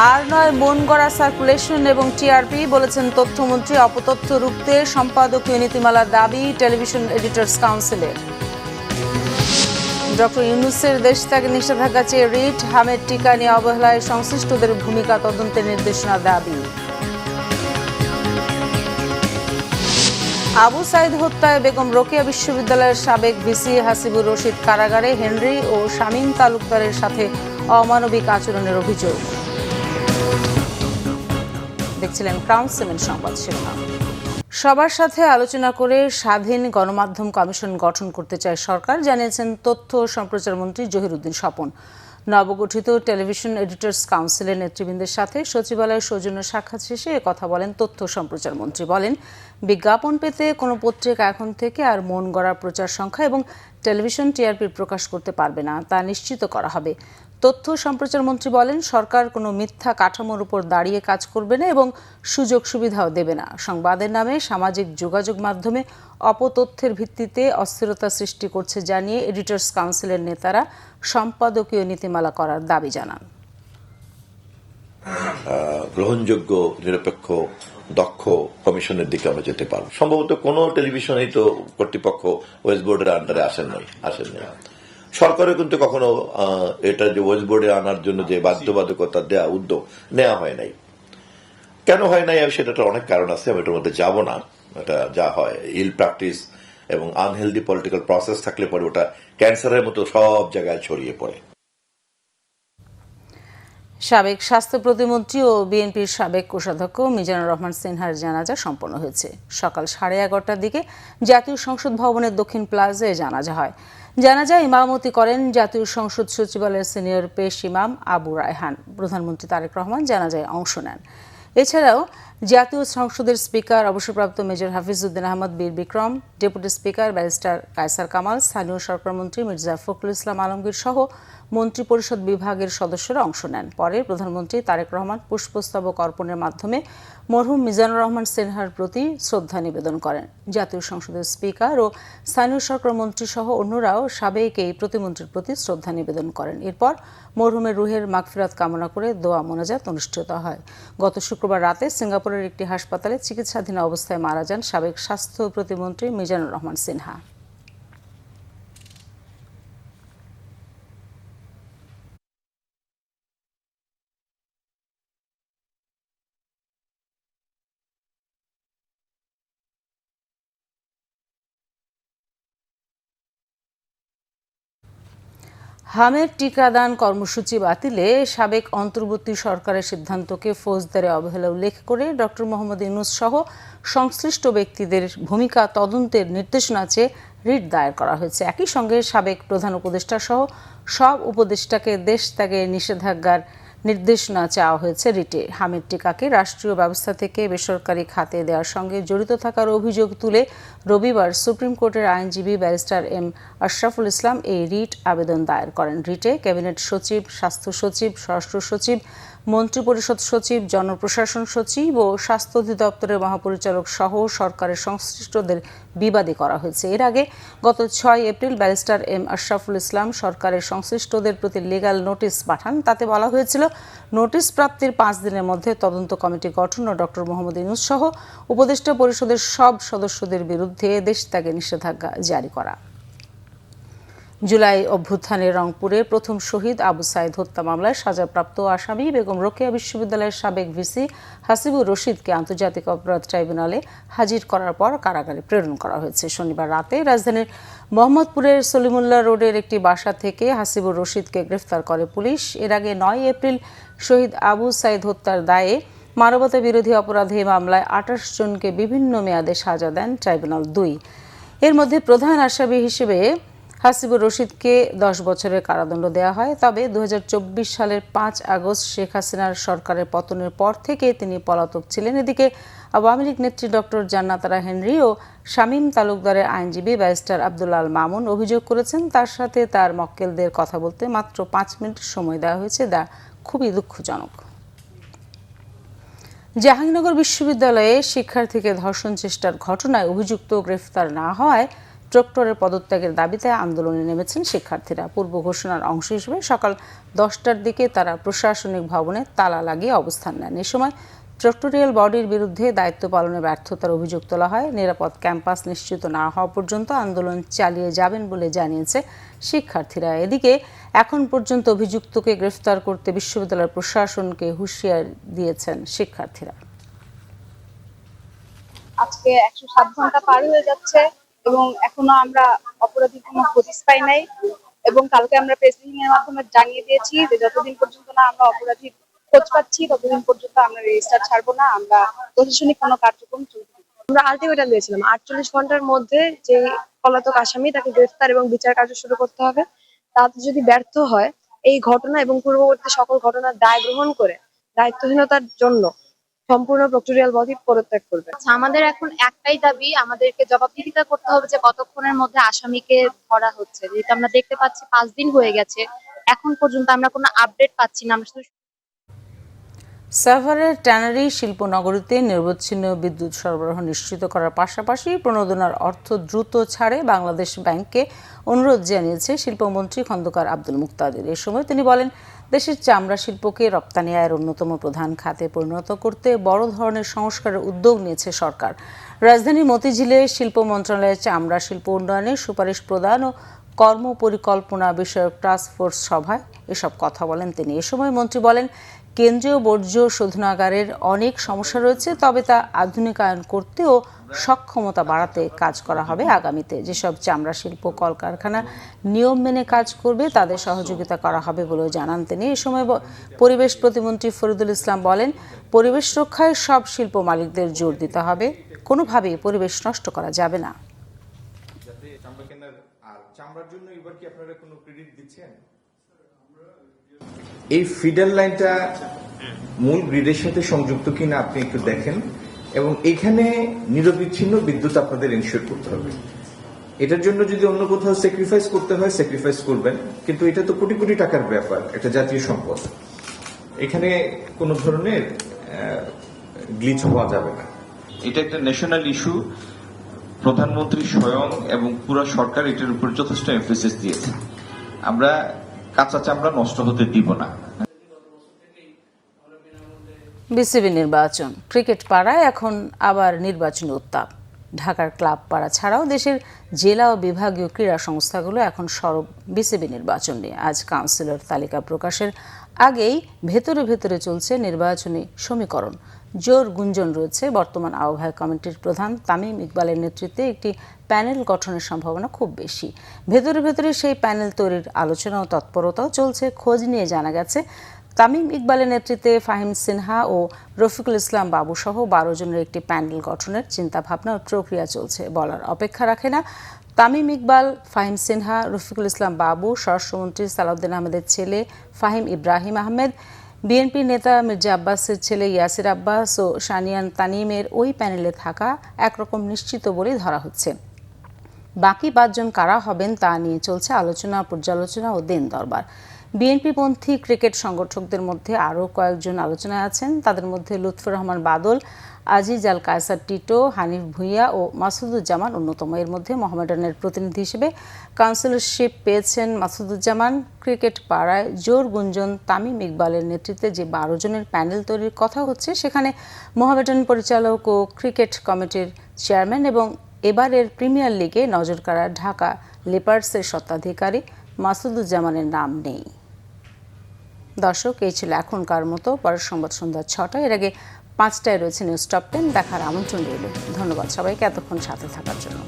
আর নয় মন গড়া সার্কুলেশন এবং টিআরপি, বলেছেন তথ্যমন্ত্রী। অপতথ্য রুখতে সম্পাদকীয় নীতিমালার দাবি টেলিভিশন এডিটর্স কাউন্সিলের। ডক্টর ইউনূসের দেশ ত্যাগে নিষেধাজ্ঞা চেয়ে রিট। হামের টিকা নিয়ে অবহেলায় সংশ্লিষ্টদের ভূমিকা তদন্তের নির্দেশনা দাবি। আবু সাইদ হত্যায় বেগম রোকেয়া বিশ্ববিদ্যালয়ের সাবেক ভিসি হাসিবুর রশিদ কারাগারে। হেনরি ও শামীম তালুকদারের সাথে অমানবিক আচরণের অভিযোগ। দেখছিলেন ক্রাউন সিমেন্ট সংবাদ শিরোনাম। সবার সাথে আলোচনা করে স্বাধীন গণমাধ্যম কমিশন গঠন করতে চায় সরকার, জানিয়েছেন তথ্য ও সম্প্রচার মন্ত্রী জহিরুদ্দিন স্বপন। নবগঠিত টেলিভিশন এডিটর্স কাউন্সিলের নেতৃবৃন্দের সাথে সচিবালয়ের সৌজন্য সাক্ষাৎ শেষে একথা বলেন তথ্য সম্প্রচার মন্ত্রী। বলেন, বিজ্ঞাপন পেতে কোনো পত্রিকা এখন থেকে আর মন গড়া প্রচার সংখ্যা এবং টেলিভিশন টিআরপি প্রকাশ করতে পারবে না, তা নিশ্চিত করা হবে। তথ্য সম্প্রচার মন্ত্রী বলেন, সরকার কোনো মিথ্যা কাঠামোর উপর দাঁড়িয়ে কাজ করবে না এবং সুযোগ সুবিধাও দেবে না। সংবাদের নামে সামাজিক যোগাযোগ মাধ্যমে অপতথ্যের ভিত্তিতে অস্থিরতা সৃষ্টি করছে জানিয়ে এডিটর্স কাউন্সিলের নেতারা সম্পাদকীয় নীতিমালা করার দাবি জানান। গ্রহণযোগ্য, নিরপেক্ষ, দক্ষ কমিশনের দিকে আমরা যেতে পারব। সম্ভবত কোন টেলিভিশনেই তো কর্তৃপক্ষ ওয়েস্ট বোর্ডের আন্ডারে আসেন নাই। সরকারও কিন্তু কখনো এটা যে ওয়েস্ট বোর্ডে আনার জন্য যে বাধ্যবাধকতা দেওয়া উদ্যোগ নেওয়া হয় নাই। কেন হয় নাই সেটার অনেক কারণ আছে, আমি এটার মধ্যে যাব না। এটা যা হয় ইল প্র্যাকটিস এবং আনহেলদি পলিটিক্যাল প্রসেস থাকলে পরে ওটা ক্যান্সারের মতো সব জায়গায় ছড়িয়ে পড়ে। সাবেক স্বাস্থ্য প্রতিমন্ত্রী ও বিএনপির সাবেক কোষাধ্যক্ষ মিজানুর রহমান সিনহার জানাজা সম্পন্ন হয়েছে। সকাল 11:30টার দিকে জাতীয় সংসদ ভবনের দক্ষিণ প্লাজায় জানাজা হয়। জানাজায় ইমামতি করেন জাতীয় সংসদ সচিবালয়ের সিনিয়র পেশ ইমাম আবু রায়হান। প্রধানমন্ত্রী তারেক রহমান জানাজায় অংশ নেন। এছাড়াও জাতীয় সংসদের স্পিকার অবসরপ্রাপ্ত major Hafizuddin Ahmed Bir Bikrom, deputy speaker barrister Kaiser Kamal, স্থানীয় সরকারমন্ত্রী মির্জা ফখরুল ইসলাম আলমগীর সহ মন্ত্রিপরিষদ বিভাগের সদস্যরা অংশ নেন। পরে প্রধানমন্ত্রী তারেক রহমান পুষ্পস্তবক অর্পণের মাধ্যমে মরহুম মিজানুর রহমান সিনহার প্রতি শ্রদ্ধা নিবেদন করেন। জাতীয় সংসদের স্পিকার ও স্থানীয় সরকার মন্ত্রী সহ অন্যরাও সাবেক এই প্রতিমন্ত্রীর প্রতি শ্রদ্ধা নিবেদন করেন। এরপর মরহুমের রুহের মাগফিরাত কামনা করে দোয়া মোনাজাত অনুষ্ঠিত হয়। গত শুক্রবার রাতে সিঙ্গাপুরের একটি হাসপাতালে চিকিৎসাধীন অবস্থায় মারা যান সাবেক স্বাস্থ্য প্রতিমন্ত্রী মিজানুর রহমান সিনহা। হামের টিকাদান কর্মসূচি বাতিলে সাবেক অন্তর্বর্তী সরকারের সিদ্ধান্তকে ফৌজদারি অবহেলা উল্লেখ করে ডক্টর মোহাম্মদ ইউনূস সহ সংশ্লিষ্ট ব্যক্তিদের ভূমিকা তদন্তের নির্দেশনা চেয়ে রিট দায়ের করা হয়েছে। একই সঙ্গে সাবেক প্রধান উপদেষ্টা সহ সব উপদেষ্টাকে দেশ ত্যাগে নিষেধাজ্ঞার নির্দেশনা চাওয়া হয়েছে রিটে। হামের টিকাকে রাষ্ট্রীয় ব্যবস্থা থেকে বেসরকারি খাতে দেওয়ার সঙ্গে জড়িত থাকার অভিযোগ তুলে রবিবার সুপ্রিম কোর্টের আইনজীবী ব্যারিস্টার এম আশরাফুল ইসলাম এই রিট আবেদন দায়ের করেন। রিটে ক্যাবিনেট সচিব, স্বাস্থ্য সচিব, স্বরাষ্ট্র সচিব, মন্ত্রিপরিষদ সচিব, জনপ্রশাসন সচিব ও স্বাস্থ্য অধিদপ্তরের মহাপরিচালক সহ সরকারের সংশ্লিষ্টদের বিবাদী করা হয়েছে। এর আগে গত 6 April barrister M Ashraful Islam সরকারের সংশ্লিষ্টদের প্রতি লিগ্যাল নোটিশ পাঠান। তাতে বলা হয়েছিল, নোটিশ প্রাপ্তির 5 দিনের মধ্যে তদন্ত কমিটি গঠন ও ডক্টর মোহাম্মদ ইউনূস সহ উপদেষ্টা পরিষদের সব সদস্যদের বিরুদ্ধে দেশ ত্যাগে নিষেধাজ্ঞা জারি করা। জুলাই অভ্যুত্থানে রংপুরে প্রথম শহীদ আবু সাইদ হত্যা মামলায় সাজাপ্রাপ্ত আসামি বেগম রোকেয়া বিশ্ববিদ্যালয়ের সাবেক ভিসি হাসিবুর রশিদকে আন্তর্জাতিক অপরাধ ট্রাইব্যুনালে হাজির করার পর কারাগারে প্রেরণ করা হয়েছে। শনিবার রাতে রাজধানীর মোহাম্মদপুরের সলিমুল্লাহ রোডের একটি বাসা থেকে হাসিবুর রশিদকে গ্রেফতার করে পুলিশ। এর আগে 9 এপ্রিল শহীদ আবু সাইদ হত্যার দায়ে মানবতা বিরোধী অপরাধে মামলায় 28 জনকে বিভিন্ন মেয়াদে সাজা দেন ট্রাইব্যুনাল 2। এর মধ্যে প্রধান আসামি হিসেবে হাসিবুর রশিদকে 10 বছরের কারাদণ্ড দেওয়া হয়। তবে 2024 সালের 5 আগস্ট শেখ হাসিনার সরকারের পতনের পর থেকে তিনি পলাতক ছিলেন। এদিকে আওয়ামী লীগ নেত্রী ডক্টর জান্নাতারা হেনরি ও শামীম তালুকদারের আইনজীবী ব্যারিস্টার আব্দুল আল মামুন অভিযোগ করেছেন, তার সাথে তার মক্কেলদের কথা বলতে মাত্র 5 মিনিট সময় দেওয়া হয়েছে, যা খুবই দুঃখজনক। জাহাঙ্গীরনগর বিশ্ববিদ্যালয়ে শিক্ষার্থীকে ধর্ষণ চেষ্টার ঘটনায় অভিযুক্ত গ্রেফতার না হওয়ায় প্রক্টরের পদত্যাগের দাবিতে আন্দোলনে নেমেছেন শিক্ষার্থীরা। পূর্ব ঘোষণার অংশ হিসেবে সকাল 10টার দিকে তারা প্রশাসনিক ভবনে তালা লাগিয়ে অবস্থান নেন। এ সময় প্রক্টোরিয়াল বডির বিরুদ্ধে দায়িত্ব পালনে ব্যর্থতার অভিযোগ তোলা হয়। নিরাপদ ক্যাম্পাস নিশ্চিত না হওয়া পর্যন্ত আন্দোলন চালিয়ে যাবেন বলে জানিয়েছে শিক্ষার্থীরা। এদিকে এখন পর্যন্ত অভিযুক্তকে গ্রেফতার করতে বিশ্ববিদ্যালয় প্রশাসনকে হুঁশিয়ার দিয়েছেন শিক্ষার্থীরা। আজকে 107 ঘন্টা পার হয়ে যাচ্ছে এবং এখনো আমরা অপরাধীর কোনো হদিস পাই নাই, এবং কালকে আমরা প্রেস ব্রিফিং এর মাধ্যমে জানিয়ে দিয়েছি যে যতদিন পর্যন্ত না আমরা অপরাধীর খোঁজ পাচ্ছি ততদিন পর্যন্ত আমরা রেজিস্টার ছাড়বো না, আমরা প্রশাসনিক কোনো কার্যক্রম চলতে দেব না। আমরা আলটিমেটাম দিয়েছিলাম 48 ঘন্টার মধ্যে যে পলাতক আসামি তাকে গ্রেফতার এবং বিচার কার্য শুরু করতে হবে। তাতে যদি ব্যর্থ হয় এই ঘটনা এবং পূর্ববর্তী সকল ঘটনার দায় গ্রহণ করে দায়িত্বহীনতার জন্য সম্পূর্ণ প্রক্টোরিয়াল বডি পদত্যাগ করবে। আমাদের এখন একটাই দাবি, আমাদেরকে জবাবদিহিতা করতে হবে যে কতক্ষণের মধ্যে আসামিকে ধরা হচ্ছে। যেটা আমরা দেখতে পাচ্ছি 5 দিন হয়ে গেছে, এখন পর্যন্ত আমরা কোনো আপডেট পাচ্ছি না। আমরা শুধু সাভারের ট্যানারি শিল্পনগরীতে নিরবচ্ছিন্ন বিদ্যুৎ সরবরাহ নিশ্চিত করার পাশাপাশি প্রণোদনার অর্থ দ্রুত ছাড়ে বাংলাদেশ ব্যাংককে অনুরোধ জানিয়েছে শিল্পমন্ত্রী খন্দকার আব্দুল মুক্তাদির। এ সময় তিনি বলেন, দেশের চামড়া শিল্পকে রপ্তানি আয়ের অন্যতম প্রধান খাতে পরিণত করতে বড় ধরনের সংস্কারের উদ্যোগ নিয়েছে সরকার। রাজধানী মতিঝিলে শিল্প মন্ত্রণালয়ের চামড়া শিল্প উন্নয়নের সুপারিশ প্রদান ও কর্ম পরিকল্পনা বিষয়ক টাস্কফোর্স সভায় এসব কথা বলেন তিনি। এ সময় মন্ত্রী বলেন, কেন্দ্রীয় বর্জ্য শোধনাগারের অনেক সমস্যা রয়েছে, তবে তা আধুনিকায়ন করতে ও সক্ষমতা বাড়াতে কাজ করা হবে আগামীতে। যেসব চামড়া শিল্প কলকারখানা নিয়ম মেনে কাজ করবে তাদের সহযোগিতা করা হবে বলেও জানান তিনি। এ সময় পরিবেশ প্রতিমন্ত্রী ফরিদুল ইসলাম বলেন, পরিবেশ রক্ষায় সব শিল্প মালিকদের জোর দিতে হবে, কোনোভাবেই পরিবেশ নষ্ট করা যাবে না। এই ফিডার লাইনটা মূল গ্রিডের সাথে সংযুক্ত কিনা আপনি একটু দেখেন, এবং এখানে নিরবিচ্ছিন্ন বিদ্যুৎ আপনাদের এনশিওর করতে হবে। এটার জন্য যদি অন্য কোথাও স্যাক্রিফাইস করতে হয় স্যাক্রিফাইস করবেন, কিন্তু এটা তো কোটি কোটি টাকার ব্যাপার, এটা জাতীয় সম্পদ, এখানে কোনো ধরনের গ্লিচ হওয়া যাবে না। এটা একটা ন্যাশনাল ইস্যু, প্রধানমন্ত্রী স্বয়ং এবং পুরো সরকার এটার উপর যথেষ্ট এমফেসিস দিয়েছে। আমরা কাঁচা চামড়া নষ্ট হতে দিব না। বিসিবি নির্বাচন, ক্রিকেট পাড়ায় এখন আবার নির্বাচনী উত্তাপ। ঢাকার ক্লাব পাড়া ছাড়াও দেশের জেলা ও বিভাগীয় ক্রীড়া সংস্থাগুলো এখন সরব বিসিবি নির্বাচন নিয়ে। আজ কাউন্সিলর তালিকা প্রকাশের আগেই ভেতরে ভেতরে চলছে নির্বাচনী সমীকরণ। জোর গুঞ্জন রয়েছে বর্তমান আহ্বায়ক কমিটির প্রধান তামিম ইকবালের নেতৃত্বে একটি প্যানেল গঠনের সম্ভাবনা খুব বেশি। ভেতরে ভেতরে সেই প্যানেল তৈরির আলোচনা ও তৎপরতাও চলছে। খোঁজ নিয়ে জানা গেছে, তামিম ইকবালের নেতৃত্বে ফাহিম সিনহা ও রফিকুল ইসলাম বাবু সহ 12 জনের একটি প্যানেল গঠনের চিন্তাভাবনা ও প্রক্রিয়া চলছে। বলার অপেক্ষা রাখে না, তামিম ইকবাল, ফাহিম সিনহা, রফিকুল ইসলাম বাবু, স্বরাষ্ট্রমন্ত্রী সালাউদ্দিন আহমেদের ছেলে ফাহিম ইব্রাহিম আহমেদ, বিএনপি নেতা মির্জা আব্বাসের ছেলে ইয়াসির আব্বাস ও সানিয়ান তানিমের ওই প্যানেলে থাকা একরকম নিশ্চিত বলেই ধরা হচ্ছে। বাকি 5 জন কারা হবেন তা নিয়ে চলছে আলোচনা, পর্যালোচনা ও দেন দরবার। বিএনপিপন্থী ক্রিকেট সংগঠকদের মধ্যে আরও কয়েকজন আলোচনায় আছেন। তাদের মধ্যে লুৎফর রহমান বাদল, আজিজ আল কায়সার টিটো, হানিফ ভুঁইয়া ও মাসুদুজ্জামান অন্যতম। এর মধ্যে মোহামেডানের প্রতিনিধি হিসেবে কাউন্সিলরশিপ পেয়েছেন মাসুদুজ্জামান। ক্রিকেট পাড়ায় জোর গুঞ্জন, তামিম ইকবালের নেতৃত্বে যে 12 জনের প্যানেল তৈরির কথা হচ্ছে, সেখানে মোহামেডান পরিচালক ও ক্রিকেট কমিটির চেয়ারম্যান এবং এবারের প্রিমিয়ার লিগে নজর কাড়া ঢাকা লেপার্ডসের স্বত্বাধিকারী মাসুদুজ্জামানের নাম নেই। দর্শক, এই ছিল এখনকার মতো। পরের সংবাদ সন্ধ্যা 6টায়। এর আগে 5টায় রয়েছে নিউজ টপ 10 দেখার আমন্ত্রণ রইল। ধন্যবাদ সবাইকে এতক্ষণ সাথে থাকার জন্য।